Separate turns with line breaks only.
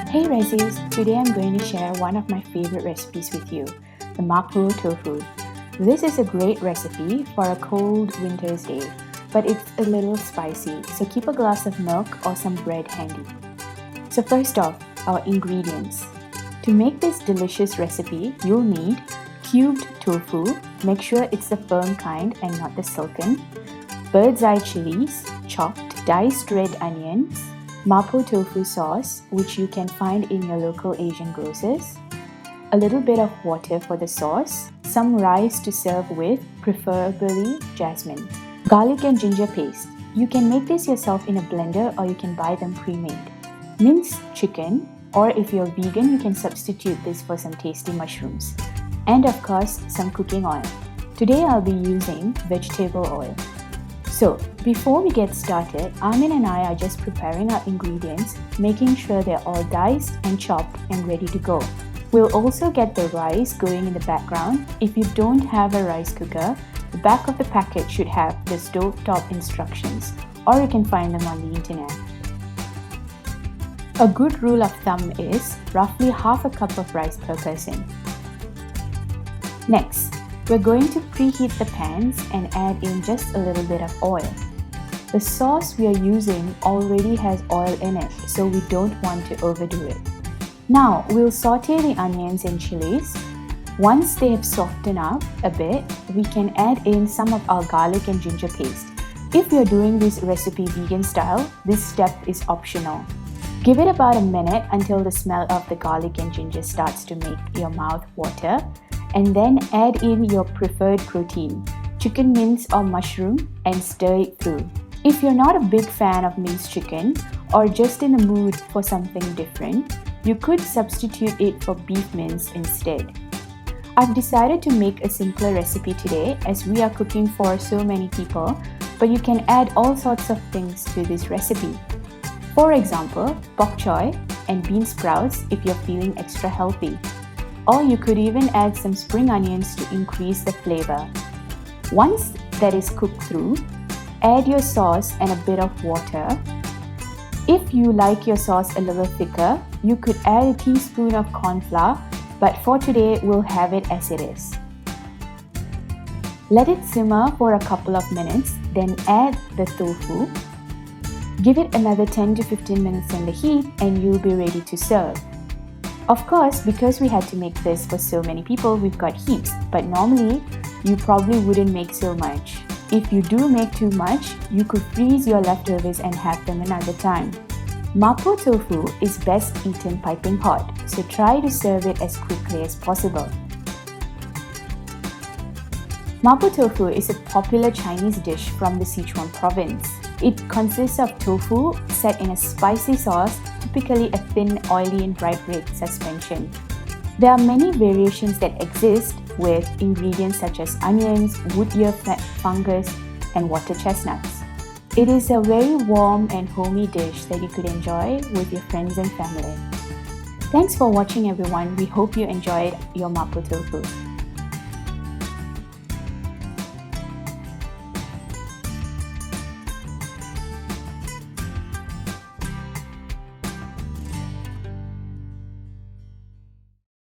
Hey Resis, today I'm going to share one of my favorite recipes with you, the Mapo tofu. This is a great recipe for a cold winter's day, but it's a little spicy, so keep a glass of milk or some bread handy. So first off, our ingredients. To make this delicious recipe, you'll need cubed tofu, make sure it's the firm kind and not the silken, bird's eye chilies, chopped diced red onions, Mapo tofu sauce, which you can find in your local Asian grocers, a little bit of water for the sauce, some rice to serve with, preferably jasmine, garlic and ginger paste. You can make this yourself in a blender or you can buy them pre-made. Minced chicken, or if you're vegan, you can substitute this for some tasty mushrooms. And of course, some cooking oil. Today I'll be using vegetable oil. So, before we get started, Armin and I are just preparing our ingredients, making sure they're all diced and chopped and ready to go. We'll also get the rice going in the background. If you don't have a rice cooker, the back of the packet should have the stovetop instructions, or you can find them on the internet. A good rule of thumb is roughly half a cup of rice per person. Next, we're going to preheat the pans and add in just a little bit of oil. The sauce we are using already has oil in it, so we don't want to overdo it. Now, we'll saute the onions and chilies. Once they have softened up a bit, we can add in some of our garlic and ginger paste. If you're doing this recipe vegan style, this step is optional. Give it about a minute until the smell of the garlic and ginger starts to make your mouth water, and then add in your preferred protein, chicken mince or mushroom, and stir it through. If you're not a big fan of minced chicken or just in the mood for something different, you could substitute it for beef mince instead. I've decided to make a simpler recipe today as we are cooking for so many people, but you can add all sorts of things to this recipe. For example, bok choy and bean sprouts if you're feeling extra healthy. Or you could even add some spring onions to increase the flavor. Once that is cooked through, add your sauce and a bit of water. If you like your sauce a little thicker, you could add a teaspoon of corn flour, but for today we'll have it as it is. Let it simmer for a couple of minutes, then add the tofu. Give it another 10 to 15 minutes on the heat and you'll be ready to serve. Of course, because we had to make this for so many people, we've got heaps, but normally you probably wouldn't make so much. If you do make too much, you could freeze your leftovers and have them another time. Mapo tofu is best eaten piping hot, so try to serve it as quickly as possible. Mapo tofu is a popular Chinese dish from the Sichuan province. It consists of tofu set in a spicy sauce, typically a thin, oily and bright red suspension. There are many variations that exist with ingredients such as onions, wood ear fungus and water chestnuts. It is a very warm and homey dish that you could enjoy with your friends and family. Thanks for watching everyone. We hope you enjoyed your Mapo tofu.